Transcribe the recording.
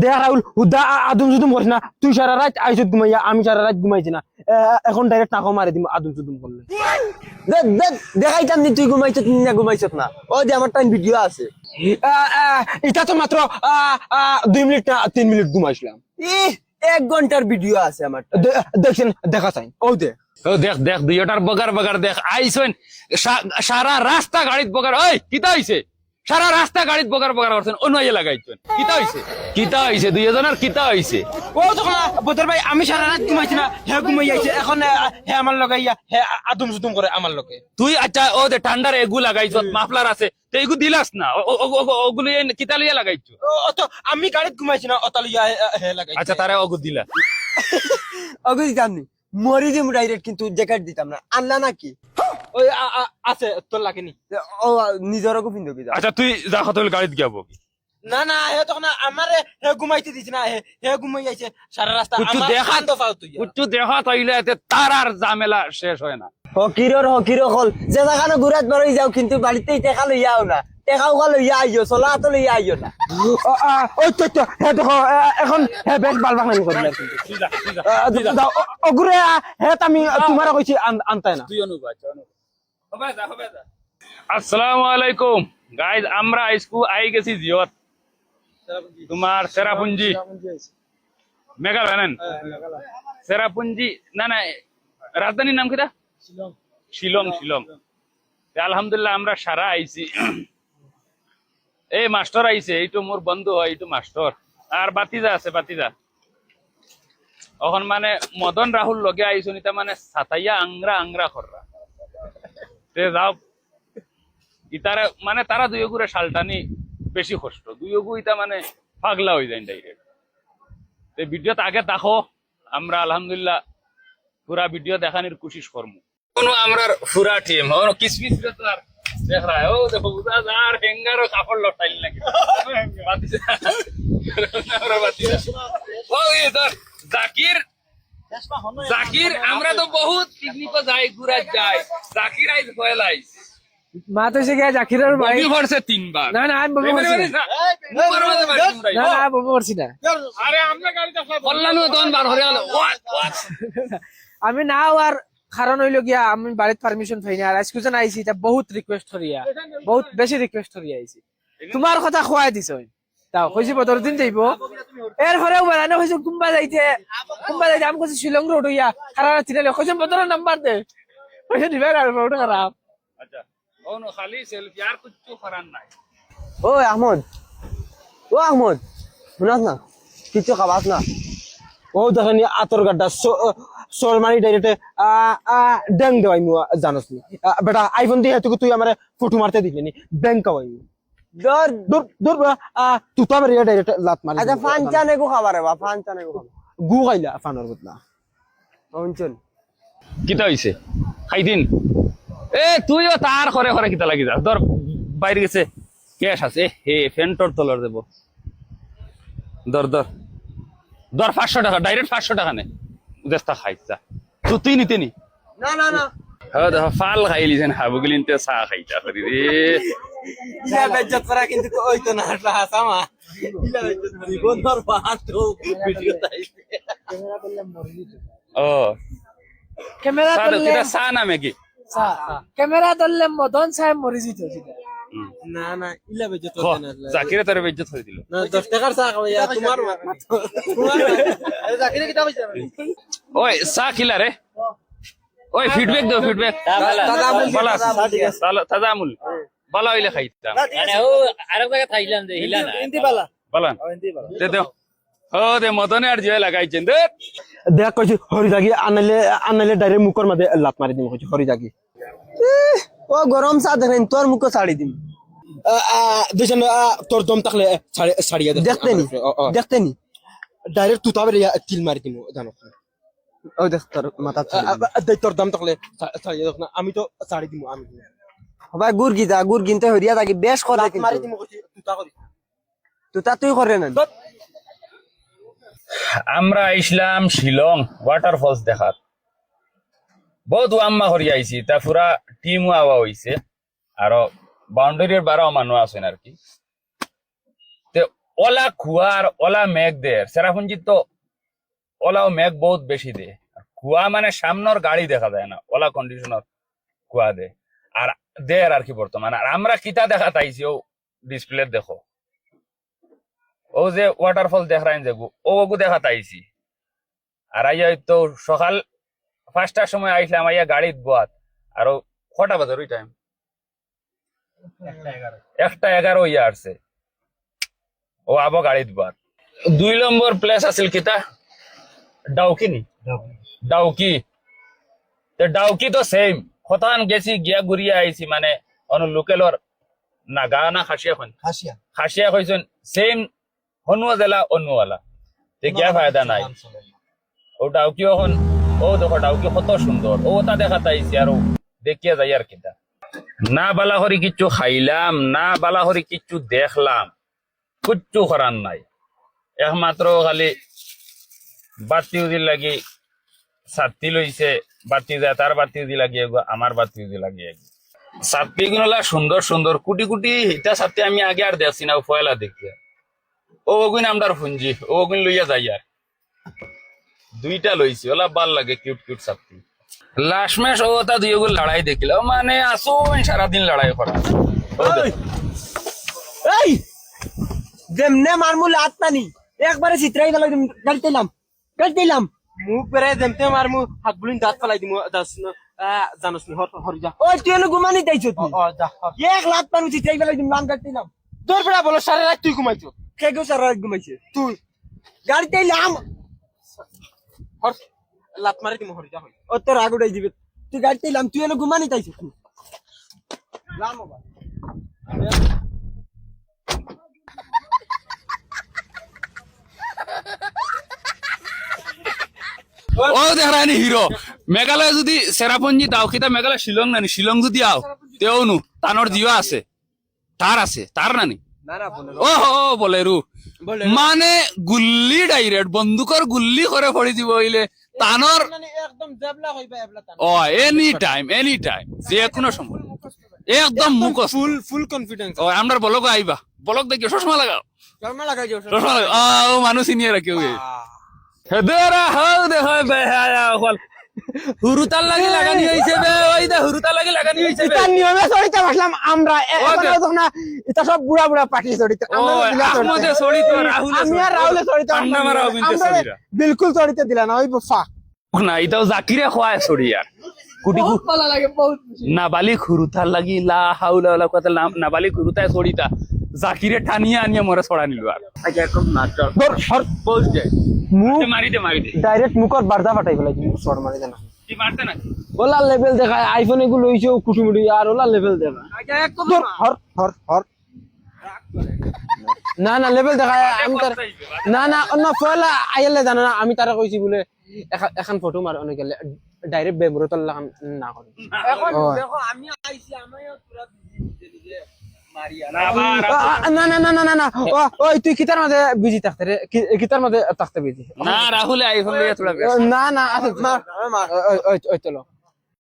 দেখ রাহুল হুদা আদম সুদুম করিস না, তুই সারা রাত আইসত ঘুমাইয়া, আমি সারা রাত ঘুমাইছি না, এখন ডাইরেক্ট টাকা মারি দিম আদম সুদুম করলে। দেখাইতাম নি তুই ঘুমাইছ না ঘুমাইছ না, ও যে আমার টাইম ভিডিও আছে। এটা তো মাত্র 2 মিনিট না 3 মিনিট ঘুমাইছিলাম। 1 ঘন্টার ভিডিও আছে আমার। দেখছেন, দেখা চাই ও দেখ। ও দেখ দেখ দুইটার বগার বগার দেখ আইসেন সারা রাস্তা গাড়িত বগার। ওই কিতা হইছে? সারা রাস্তা গাড়িত বগার বগার করছেন, অন্যায় লাগাইছেন। কিতা হইছে? কিতা হইছে? দুইজনের কিতা হইছে? ও তখন বদর ভাই আমি সারা রাত ঘুমাইছি না, হে ঘুমাই যাইছে, এখন হে আমার লগাইয়া হে আদম সুদুম করে আমার লগে। তুই আচ্ছা ও যে ঠান্ডার এগু লাগাইছ, মাফলার আছে, তো এগু দিলাস না, ওগুলি কিতা লইয়া লাগাইছ? ও তো আমি গাড়িত ঘুমাইছি না, অতালিয়া হে লাগাই। আচ্ছা তারে অগু দিলা? অগু দিতাম নি, মরি দিম ডাইরেক্ট, কিন্তু জ্যাকেট দিতাম না। আনলা নাকি? ওই আছে তোর লাগেনি? ও নিজের গোবিন্দ কি? আচ্ছা তুই যা কত গাড়িত গিয়াব? না না, হে তখন আমার হে ঘুমাইতে দিছ না, হে ঘুমাই যাইছে সারা রাস্তা। কুচ্ছু আমার দেখা শান্ত পাও তুই। কুচ্ছু দেখা তাইলে এতে তার আর ঝামেলা শেষ হয় না। হকির হল যে জায়গানো ঘুরাত বারই যাও, কিন্তু বাড়িতেই টেকা লইয়াও না, টেকাও গা লইয়া আইও, চলা তো লইয়া আইও না। ওই তো হে দেখো এখন হে বেশ বালবাক নামি করলে কিন্তু ওগুরে হে আমি তোমার কইছি আনতাই না। আসসালামু আলাইকুম গাইজ, আমরা আজকু আই গেছি জিয়ত, তোমার সেরাপুঞ্জি মেঘালয়। সেরাপুঞ্জি না না, রাজধানীর নাম কিটা? শিলং। শিলং আলহামদুলিল্লাহ আমরা সারা আইছি। এই মাস্টার আইছে, এইটো মোর বন্ধু হয়, এইটো মাস্টার, আর বাতিজা আছে বাতিজা। এখন মানে মদন রাহুল লগে আইছো নিতা মানে সাতাইয়া আংরা খররা তে যাও ইতারে মানে তারা দুইগুরে শালটানি বেশি কষ্ট, দুইগু ইতা মানে পাগলা হয়ে যায় ডাইরেক্ট। তো ভিডিওতে আগে দেখো, আমরা আলহামদুলিল্লাহ পুরা ভিডিও দেখানোর কোশিশ করবো। কোনো আমরা পুরা টিম হলো কিসমিস তো আর দেখ রা ও দেখো উদার হেঙ্গারও কাপড় লটাইল নাকি বাতিজা আমরা বাতিজা। ও ইধর জাকির আমরা তো বহুত পিকনিকও যাই, ঘুরা যাই, জাকির আইজ ফয়লাইস মা তো সে গিয়া জাকিরের ভাই বমি ভরছে 3 বার। না না আমি বমি করছি না, না না বমি করছি না। আরে আমরা গাড়িতে বললাম তখন বার হরে গেল। আমি না আর কারণ হইলো গিয়া আমি বাড়িতে পারমিশন পাইনি, আর আজকে যেন আইছি এটা বহুত রিকোয়েস্ট করিয়া, বহুত বেশি রিকোয়েস্ট করিয়া আইছি। তোমার কথা খোয়াই দিছ তাও কইছি বদর দিন যাইব, এরপরেও বেড়ানো হয়েছে কুম্বা যাইতে আমি কইছি শিলং রোড হইয়া খারাপ চিনালে কইছেন বদরের নাম্বার দে, কইছে দিবে আর রোড খারাপ। আচ্ছা ও নো খালি সেলফি আর কিছু করার নাই। ও আহমদ শুনাস না, কিছু খাবাস না? ও দেখেনি আতর গাড্ডা সোলমানি ডাইরেক্ট ড্যাং দেওয়াই মু জানোস নি বেটা, আইফোন দিয়ে তুই আমার ফটো মারতে দিলি নি, ব্যাংক কাওয়াই দর দূর দূর তুই তো আমার ডাইরেক্ট লাত মারি। আচ্ছা ফানচানে গো খাবারে বা ফানচানে গো খাবার গু খাইলা ফানোর বদলা অঞ্চল কিতা হইছে খাই দিন। এ তুইও তার করে করে কিতা লাগি যা, ধর বাইরে গেছে ক্যাশ আছে, হে ফেন্টর তলর দেব, ধর 500 টাকা ডাইরেক্ট 500 টাকা নে দেস্তা খাইছা তুই নিতে নি। না না না হ্যাঁ দেখো ফাল খাইলিছেন হাবুগলিনতে চা খাইতা করি রে। ইলা বেজ্জত করা কিন্তু ওই তো না হাসামা, ইলা বেজ্জত জীবনর বাত তো ভিডিও তাইছে। ও ক্যামেরা সাদা কিটা চা নামে কি? ক্যামেরা ধরলে মদন সাহেব মরে যেত সেটা। না না ইলা বেজ্জত না, জাকিরে তোর বেজ্জত হয়ে দিল না 10 টাকার চা খাওয়া তোমার আরে জাকিরে কিটা কইছে? ওই চা কিলা রে, ওই ফিডব্যাক দাও ফিডব্যাক। তাজামুল বালা হইলে খাইতাম, মানে ও আরেক জায়গায় থাইলাম যে হিলা না ইন্দি বালা বালান দে দেও। ও দে মদনে আর জিয়া লাগাইছেন দে। দেখ কইছি হরি জাগি আনাইলে ডাইরেক্ট মুখর মাঝে লাত মারি দিম, কইছি হরি জাগি। ও গরম চা দেখেন তোর মুখে ছাড়ি দিম। দেখেন তোর দম থাকলে ছাড়িয়া দে, দেখতে নি ডাইরেক্ট তুই তো আবার কিল মারি দিম জানো। ও দেখ তোর মাথা তোর দাম থাকলে ছাড়িয়া দেখ না, আমি তো ছাড়ি দিম। আমি ভাই গুড় কিনতে হরিয়া থাকি বেশ করে মারি দিম, কইছি তুই তা করিস তুই করে না। আমরা আইসলাম শিলং ওয়াটারফলস দেখার, বহুত আম্মা করি আইছি, তা পুরা টিমও আওয়া হইছে, আরো বাউন্ডারির বারাও মানুষ আছেন আর কি। ওলা খুয়ার ওলা মেঘ দেয় সেরাপুঞ্জি তো ওলা ও মেঘ বহুত বেশি দেয় কুয়া মানে সামনের গাড়ি দেখা যায় না ওলা কন্ডিশনার কুয়া দে আর দের আর কি বর্তমানে আর আমরা কিতা দেখা তাইছি ও ডিসপ্লে দেখো ও যে ওয়াটারফল দেখায় যে ও ওগু দেখা তাইছি আর আইয়া তো সকাল 5টার সময় আইসলাম আইয়া গাড়িত বোয়াত আর কটা বাজার ওই টাইম 1:11 ইয়া আসছে ও আবো গাড়িত বোয়াত 2 নম্বর প্লেস আছিল কিতা ডাউকি নি ডাউকি তো ডাউকি তো সেম খতান গেছি গিয়া ঘুরিয়া আইছি মানে অন লোকেলর নাগা না খাসিয়া খন খাসিয়া কইছেন সেম হনুয়া জেলা অন্যওয়ালা তে গিয়া ফায়দা নাই ও ডাউকি এখন ও দেখো ডাউকি কত সুন্দর ও তা দেখা তাইছি আর দেখিয়া যাই আর কিতা না বালা হরি কিচ্ছু খাইলাম না বালা হরি কিচ্ছু দেখলাম কিচ্ছু করার নাই একমাত্র খালি বাতি উদি লাগি ছাতি লইছে বাতি যায় তার বাতি উদি লাগিয়ে আমার বাতি উদি লাগিয়ে ছাতি গুলা সুন্দর সুন্দর কুটি কুটি হিটা ছাতি আমি আগে আর দেখছি না ফয়লা দেখিয়া ও ওগুন আমদার ফুঞ্জি ও ওগুন লইয়া যাই আর 2টা লইছি ওলা ভাল লাগে কিউট কিউট ছাতি লাস্ট ম্যাচ ও তা দুই ওগুন লড়াই দেখিল মানে আসো সারাদিন লড়াই করা এই যেমনে মারমু লাত পানি একবারে চিত্রাই গেল গাড়ি দিলাম মুখ বেড়ে যেমতে মারমু হাত বুলিন দাঁত ফেলাই দিমু জানোস নি হরি যা ওই তুই এনে ঘুমানি তাইছো তুই যা এক লাত পানি চিত্রাই গেল নাম গাড়ি দিলাম তোর বেড়া বলো সারা রাত তুই ঘুমাইছো কে গো সারা রাত ঘুমাইছে তুই গাড়ি দিলাম হর লাত মারি দিমু হরি যা ও তোর আগুড়াই দিবে তুই গাড়ি দিলাম তুই এনে ঘুমানি তাইছো তুই লাম বাবা ও দেখানি হিরো মেঘালয় যদি সেরাপুঞ্জি দাও কিতা মেঘালয় শিলং নানি শিলং যদি আও তেও নু তানোর জিও আছে তার নানি ও বলে রু মানে গুল্লি ডাইরেক্ট বন্দুকর গুল্লি করে পড়ি দিব হইলে তানোর একদম জেবলা হইবা এবলা তান ও এনি টাইম যে কোনো সময় একদম মুখস্থ ফুল কনফিডেন্স ও আমরা বলক আইবা বলক দেখি চশমা লাগাও শর্মা লাগাই যাও চশমা লাগাও ও মানুষ নিয়ে রাখিও হেদেরা হাউ দেখো বেহায়া হল হুরুতাল লাগি লাগানি হইছে বে ওই দে হুরুতাল লাগি লাগানি হইছে বে এটা নিয়মে চড়িতে বসলাম আমরা এখন না এটা সব বুড়া বুড়া পার্টি চড়িতে ও আহমদে সড়ি তো রাহুল আমি আর রাহুলে চড়িতে ঠান্ডা মারাও বিনতে সড়িরা বিলকুল চড়িতে দিলা না ওই ফা না এটাও জাকিরে খোয়ায় সড়িয়া কুটি বহুত ভালো লাগে বহুত নাবালিক হুরুতাল লাগি লা হাউলা ওয়ালা কথা নাবালিক হুরুতায় সড়িতা জাকিরে টানিয়া আনিয়া মরে ছড়া নিল আর আগে একদম নাটক ধর হর পৌঁছ যায় মুখ মারি দে ডাইরেক্ট মুখর বার্দা ফাটাই ফেলাই শর্ট মারি দেনা কি মারতে না ওলা লেভেল দেখায় আইফোন এগুলো লইছো কুটুমুটি আর ওলা লেভেল দেখা আগে একদম হর হর হর না না লেভেল দেখায় আমি তার না না অন্য ফলা আইলে জানা না আমি তারা কইছি বলে এখন ফটো মার অনেক গেলে ডাইরেক্ট বেমরতল লাগান না করে এখন দেখো আমি আইছি আমিও পুরা বিজি মারিয়া না না না না না না ওই তুই কিতার মাঝে বিজি থাকতে রে কিতার মাঝে থাকতে বিজি না রাহুল আইফোন লিয়ে তোলা না না আচ্ছা মার ওই চলো